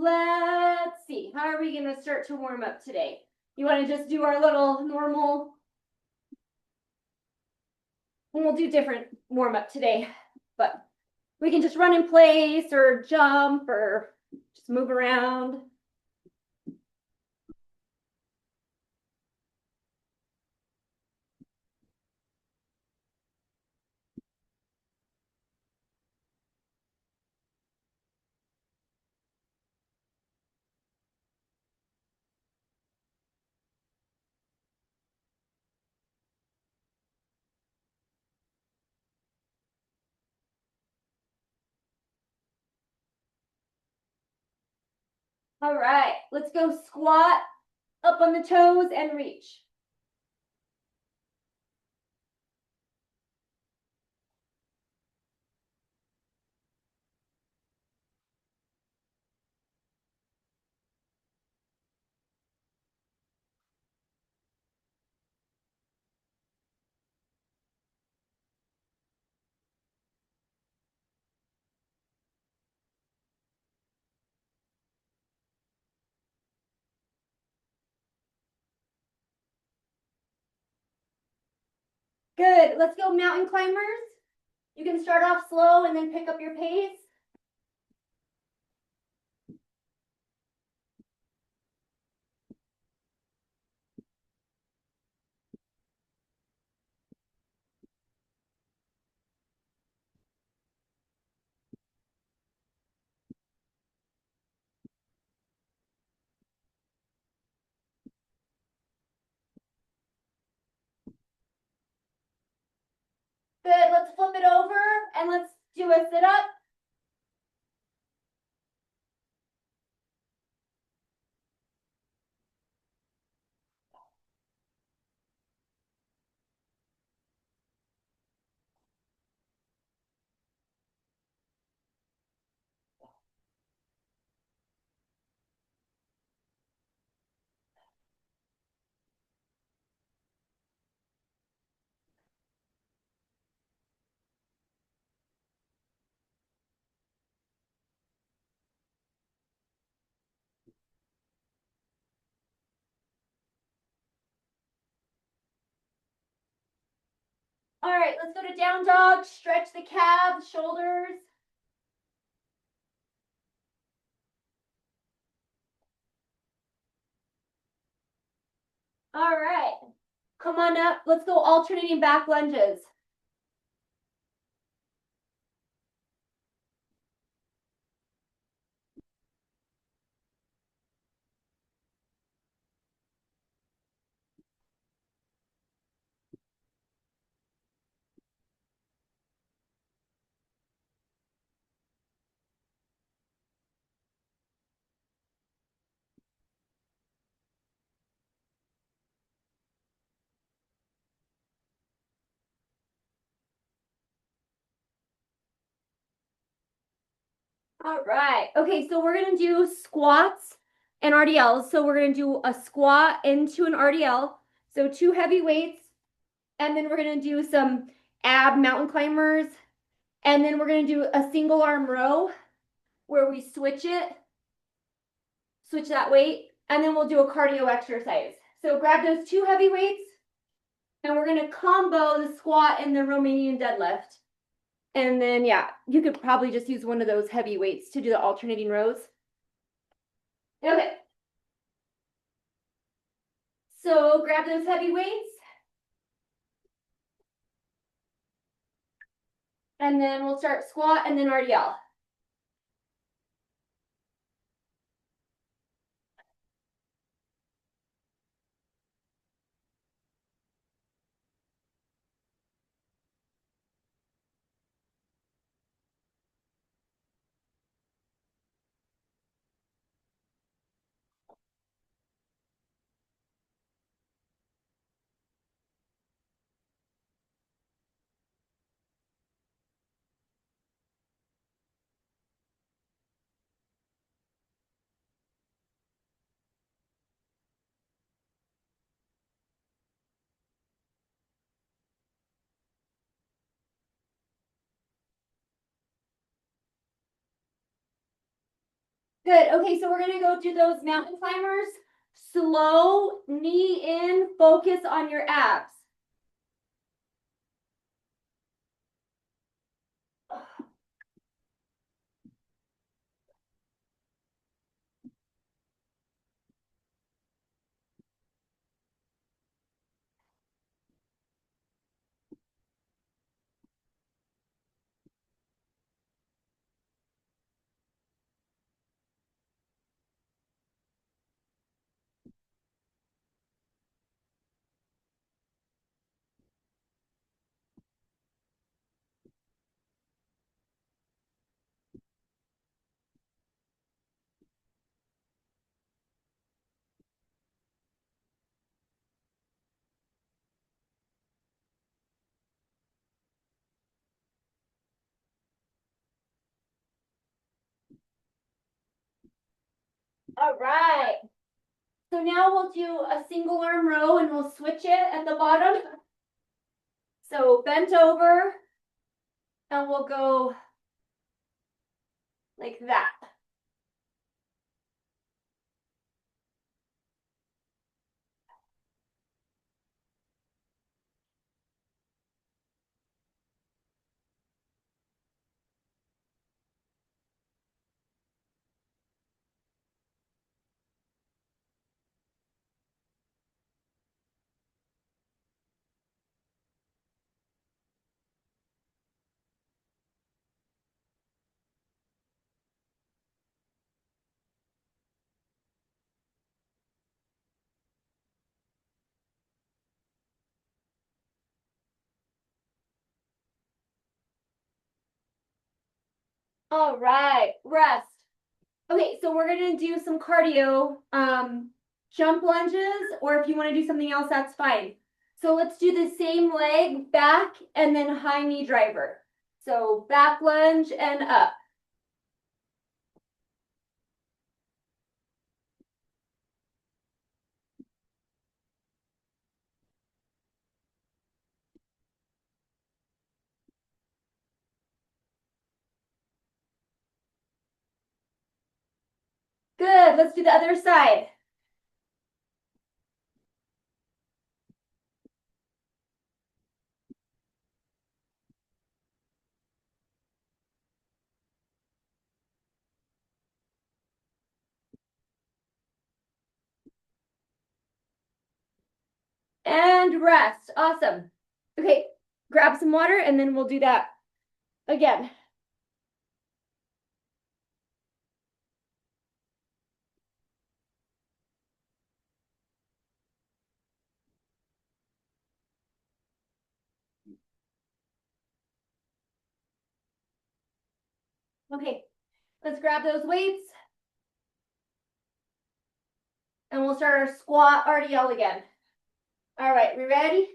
let's see. How are we going to start to warm up today? You want to just do our little normal, and we'll do different warm up today, but we can just run in place or jump or just move around. All right, let's go squat up on the toes and reach. Good, let's go mountain climbers. You can start off slow and then pick up your pace. Good, let's flip it over and let's do a sit up. All right, let's go to down dog. Stretch the calves, shoulders. All right, come on up. Let's go alternating back lunges. All right. Okay, so we're going to do squats and RDLs. So we're going to do a squat into an RDL. So 2 heavy weights. And then we're going to do some ab mountain climbers. And then we're going to do a single arm row where we switch that weight. And then we'll do a cardio exercise. So grab those 2 heavy weights. And we're going to combo the squat and the Romanian deadlift. And then, yeah, you could probably just use one of those heavy weights to do the alternating rows. Okay. So grab those heavy weights. And then we'll start squat and then RDL. Good. Okay, so we're gonna go do those mountain climbers. Slow, knee in, focus on your abs. All right. So now we'll do a single arm row and we'll switch it at the bottom. So bent over and we'll go like that. All right, rest. Okay, so we're gonna do some cardio, jump lunges, or if you want to do something else, that's fine. So let's do the same leg back and then high knee driver. So back lunge and up. Good, let's do the other side. And rest. Awesome. Okay, grab some water and then we'll do that again. Okay, let's grab those weights and we'll start our squat RDL again. All right, we ready?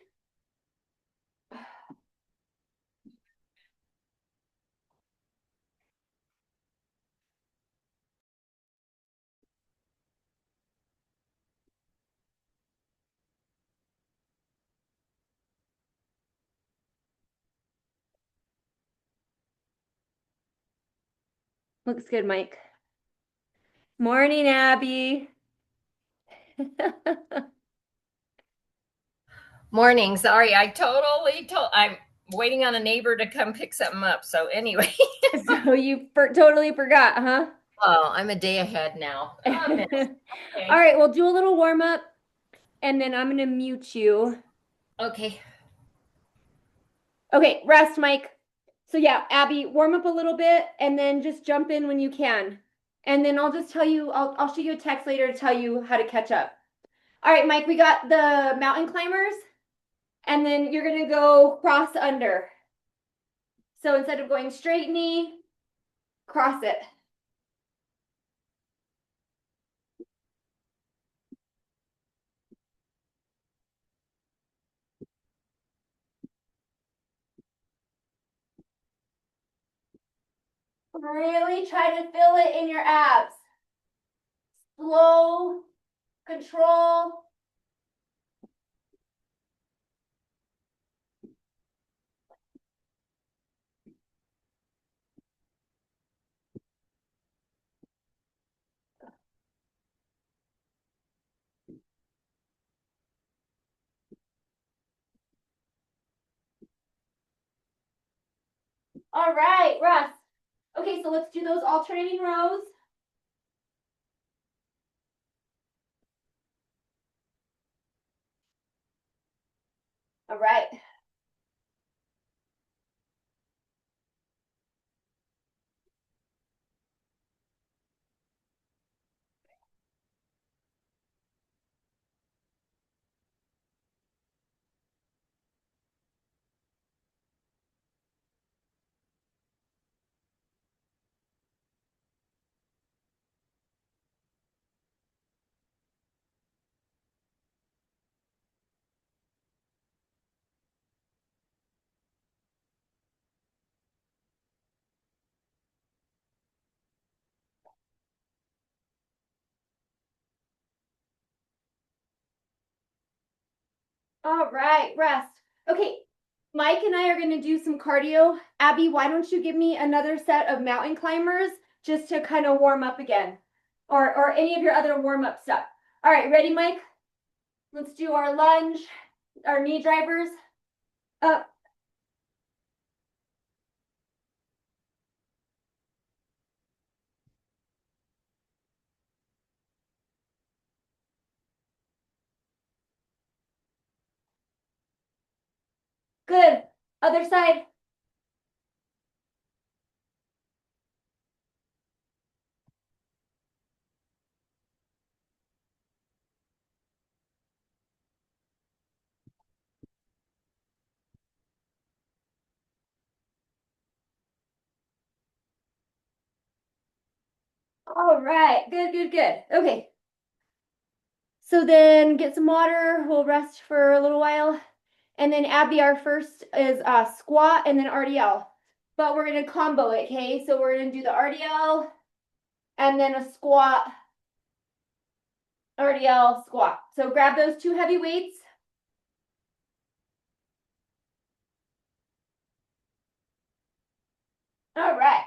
Looks good, Mike. Morning, Abby. Morning. Sorry, I'm waiting on a neighbor to come pick something up. So anyway, So you totally forgot, huh? oh, I'm a day ahead now. Oh, All okay. right, we'll do a little warm up and then I'm going to mute you. Okay. Okay, rest, Mike. So yeah, Abby, warm up a little bit and then just jump in when you can. And then I'll just tell you, I'll show you a text later to tell you how to catch up. All right, Mike, we got the mountain climbers and then you're going to go cross under. So instead of going straight knee, cross it. Really try to feel it in your abs. Slow, control. All right, Russ. Okay, so let's do those alternating rows. All right. All right, rest. Okay, Mike and I are going to do some cardio. Abby, why don't you give me another set of mountain climbers just to kind of warm up again, or any of your other warm up stuff. All right, ready, Mike? Let's do our lunge, our knee drivers. Up. Good. Other side. All right. Good, good, good. Okay. So then get some water. We'll rest for a little while. And then Abby, our first is squat and then RDL. But we're going to combo it, okay? So we're going to do the RDL and then a squat, RDL, squat. So grab those two heavy weights. All right.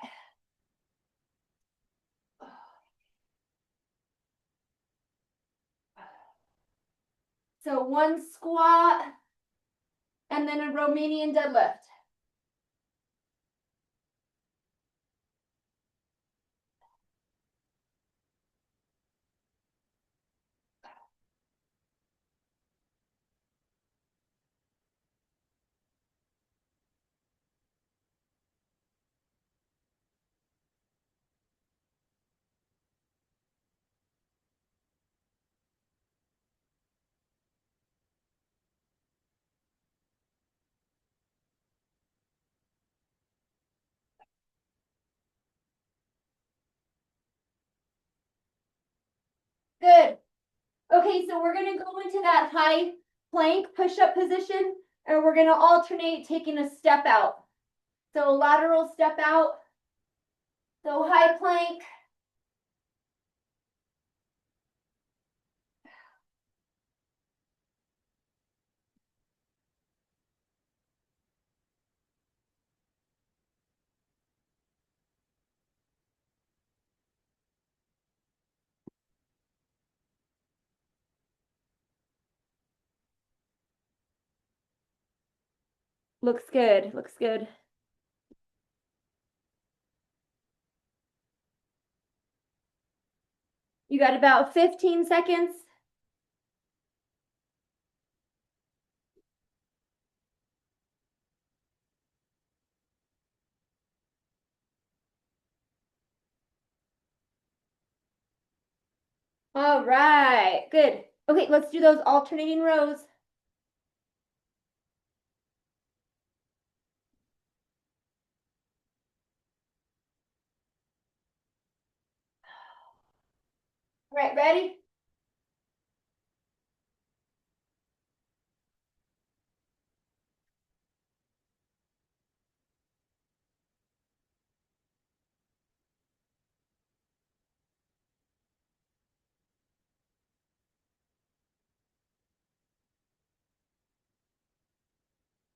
So one squat and then a Romanian deadlift. Good. Okay, so we're going to go into that high plank push-up position, and we're going to alternate taking a step out. So lateral step out. So high plank. Looks good. Looks good. You got about 15 seconds. All right, good. Okay, let's do those alternating rows. All right, ready?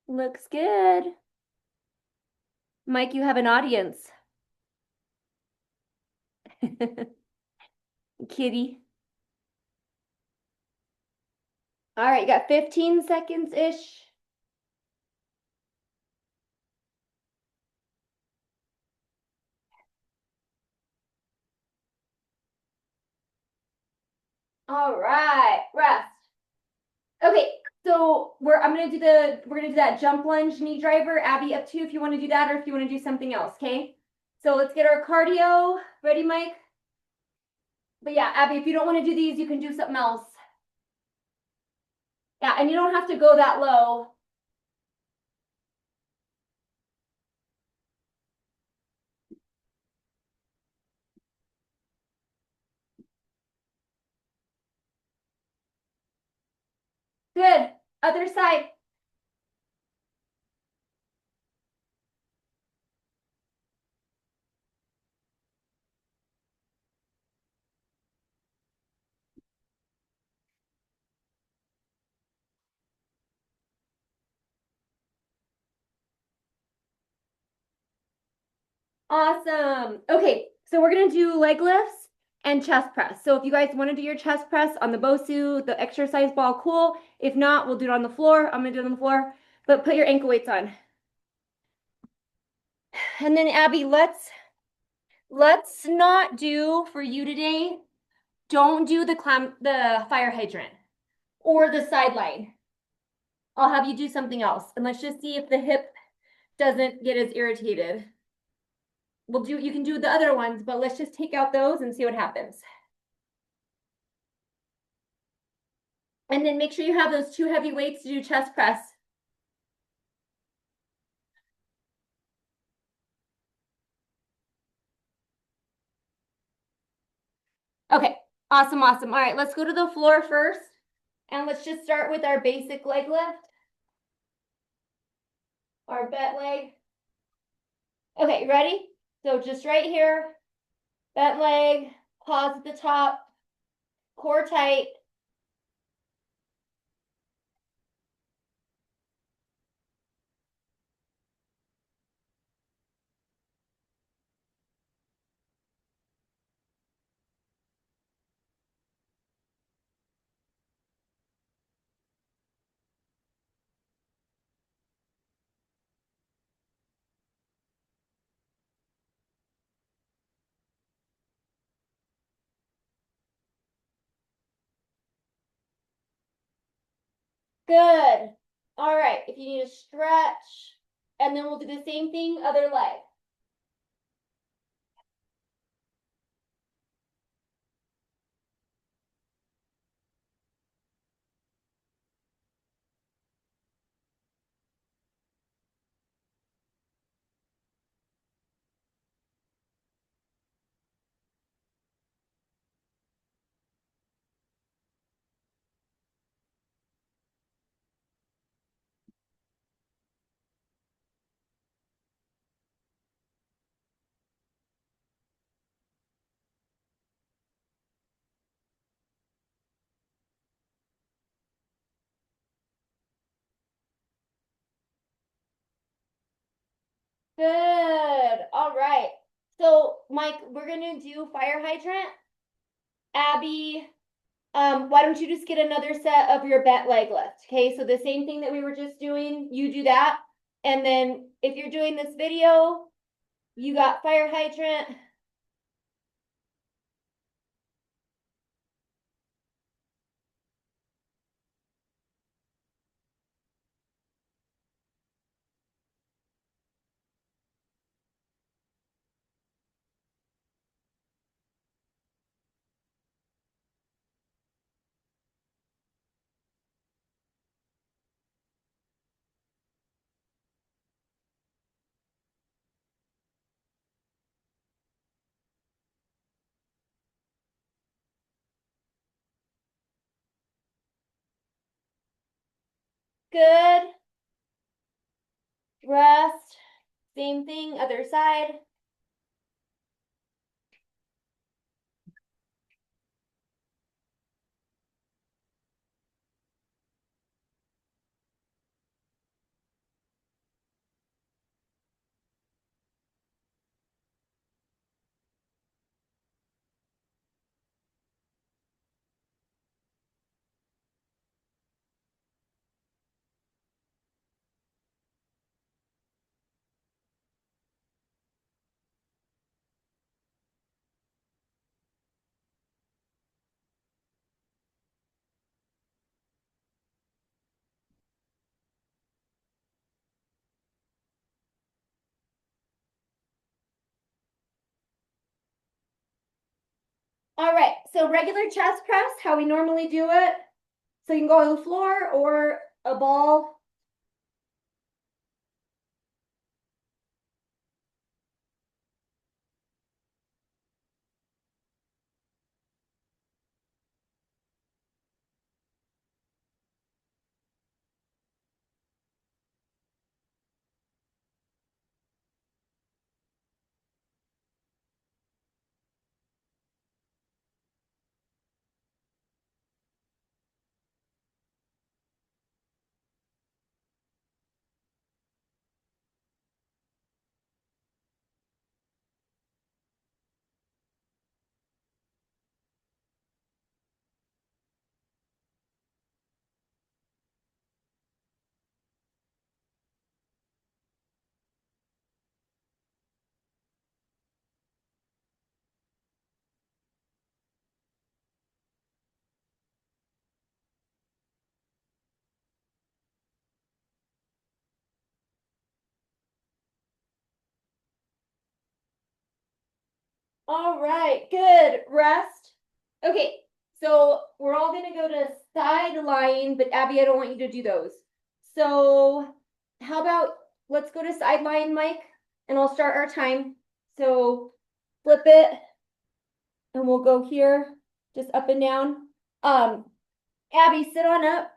Looks good. Mike, you have an audience. Kitty. All right, you got 15 seconds-ish. All right, rest. Okay, so we're gonna do that jump lunge knee driver. Abby, up to you if you want to do that or if you want to do something else, okay? So let's get our cardio. Ready, Mike? But yeah, Abby, if you don't want to do these, you can do something else. Yeah, and you don't have to go that low. Good. Other side. Awesome. Okay, so we're gonna do leg lifts and chest press. So if you guys want to do your chest press on the Bosu, the exercise ball, cool. If not, we'll do it on the floor. I'm gonna do it on the floor, but put your ankle weights on. And then Abby, let's not do for you today. Don't do the fire hydrant or the sideline. I'll have you do something else. And let's just see if the hip doesn't get as irritated. You can do the other ones, but let's just take out those and see what happens. And then make sure you have those 2 heavy weights to do chest press. Okay, awesome, awesome. All right, let's go to the floor first. And let's just start with our basic leg lift. Our bent leg. Okay, ready? So just right here, bent leg, pause at the top, core tight. Good. All right, if you need to stretch, and then we'll do the same thing, other leg. Good. All right. So, Mike, we're gonna do fire hydrant. Abby, why don't you just get another set of your bent leg lift? Okay, so the same thing that we were just doing, you do that. And then if you're doing this video, you got fire hydrant. Good. Rest. Same thing, other side. All right, so regular chest press, how we normally do it. So you can go on the floor or a ball. All right, good. Rest. Okay, so we're all gonna go to side lying, but Abby, I don't want you to do those. So how about let's go to side lying, Mike, and I'll start our time. So flip it, and we'll go here, just up and down. Abby, sit on up,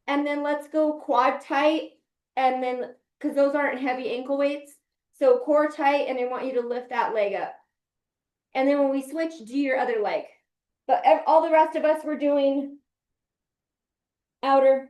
and then let's go quad tight, and then because those aren't heavy ankle weights. So core tight, and I want you to lift that leg up. And then when we switch, do your other leg. But all the rest of us were doing outer.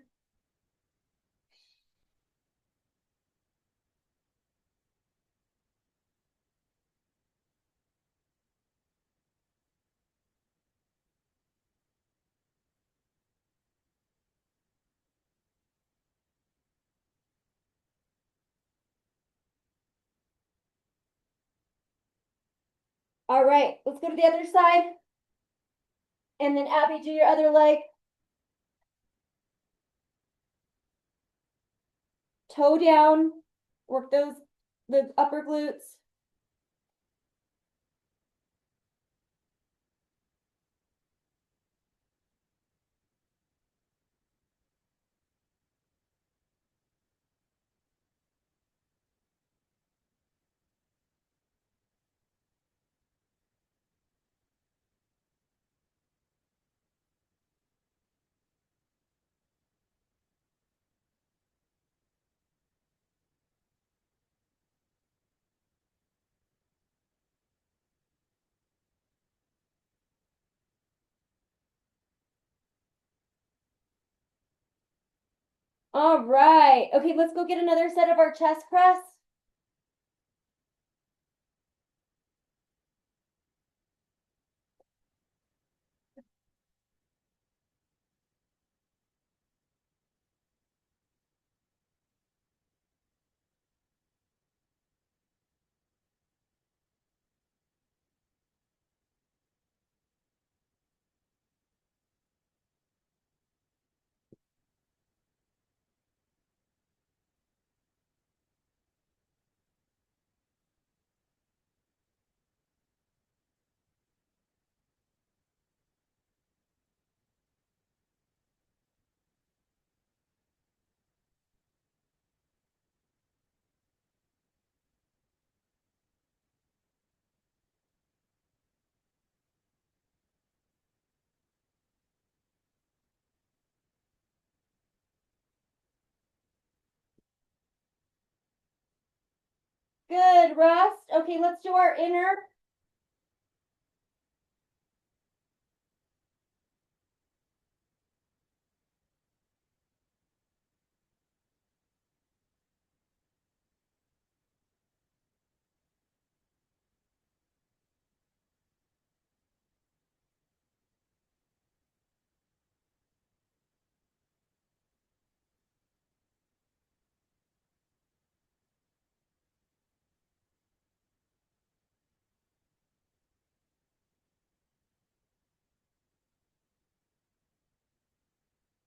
All right, let's go to the other side. And then Abby, do your other leg. Toe down. Work the upper glutes. All right. Okay, let's go get another set of our chest press. Good, rest. Okay, let's do our inner.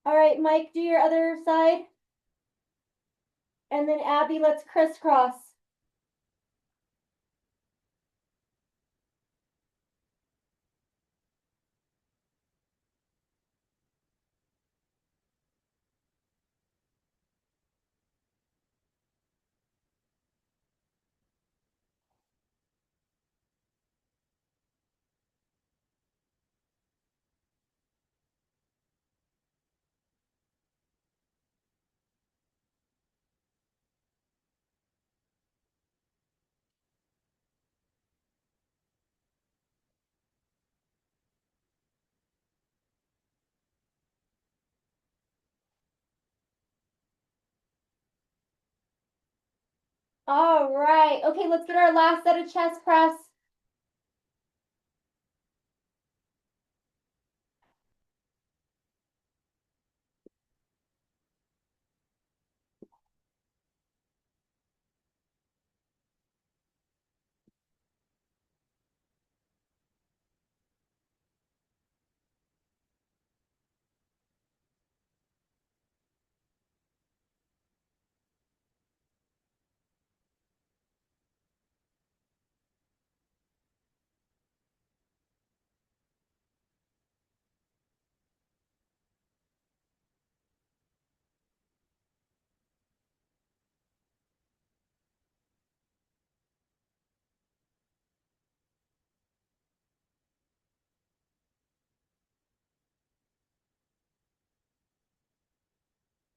All right, Mike, do your other side. And then Abby, let's crisscross. All right. Okay, let's get our last set of chest press.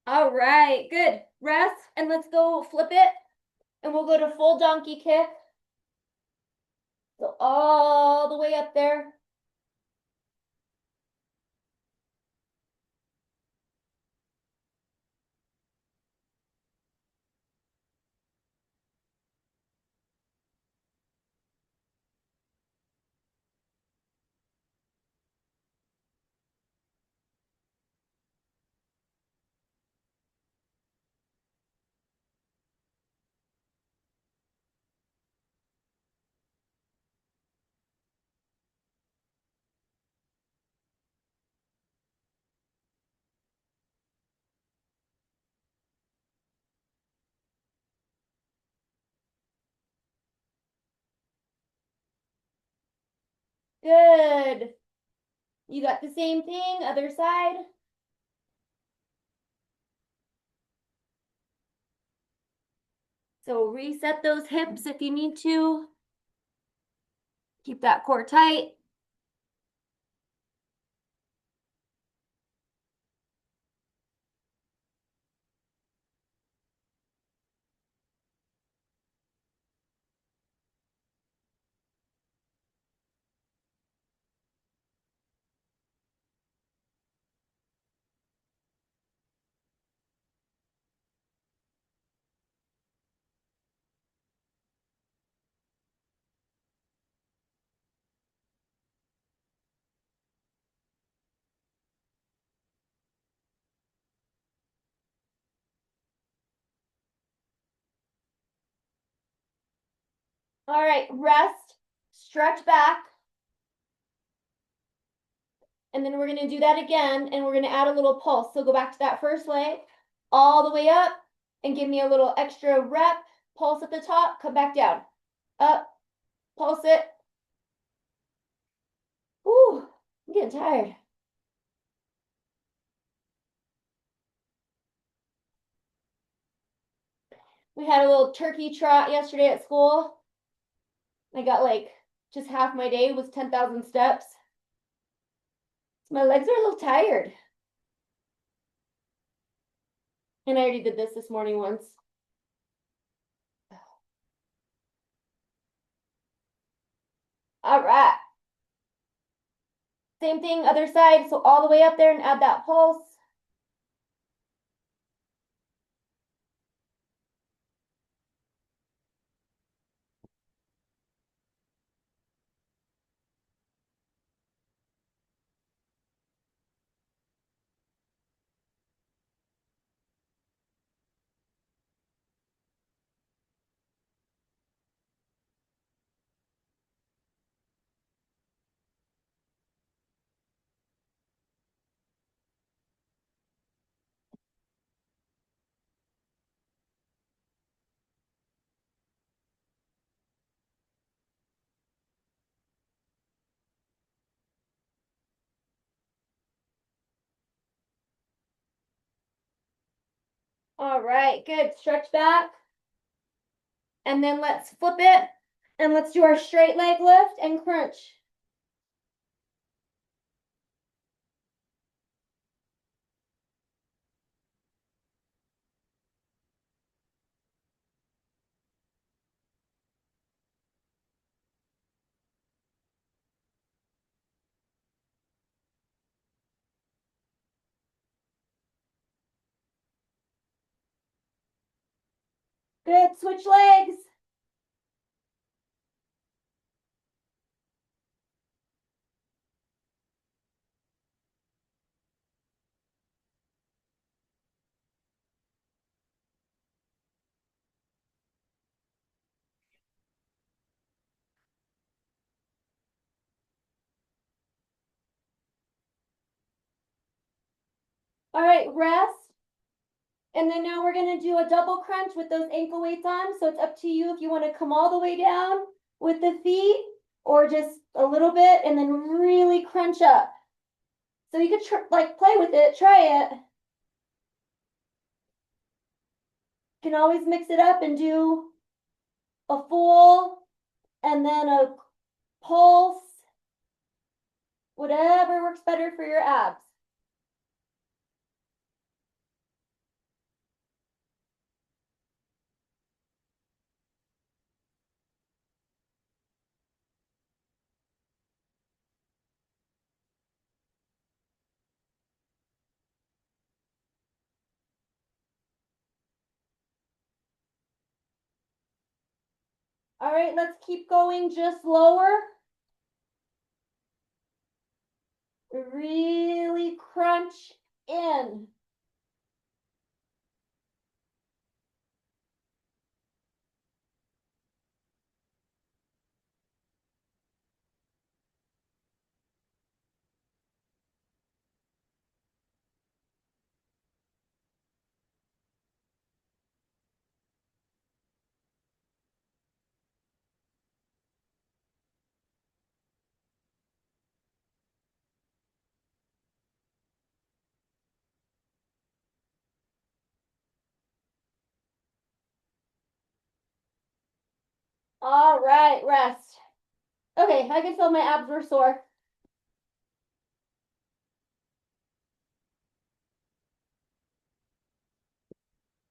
All right, good. Rest, and let's go flip it, and we'll go to full donkey kick. So all the way up there. Good. You got the same thing, other side. So reset those hips if you need to. Keep that core tight. All right, rest, stretch back. And then we're gonna do that again, and we're gonna add a little pulse. So go back to that first leg, all the way up, and give me a little extra rep. Pulse at the top, come back down. Up, pulse it. Ooh, I'm getting tired. We had a little turkey trot yesterday at school. I got like just half my day was 10,000 steps. So my legs are a little tired. And I already did this morning once. All right. Same thing, other side. So all the way up there and add that pulse. All right, good. Stretch back. And then let's flip it. And let's do our straight leg lift and crunch. Good. Switch legs. All right, rest. And then now we're gonna do a double crunch with those ankle weights on. So it's up to you if you want to come all the way down with the feet or just a little bit and then really crunch up. So you could like play with it, try it. You can always mix it up and do a full and then a pulse, whatever works better for your abs. All right, let's keep going just lower. Really crunch in. All right, rest. Okay, I can feel my abs were sore.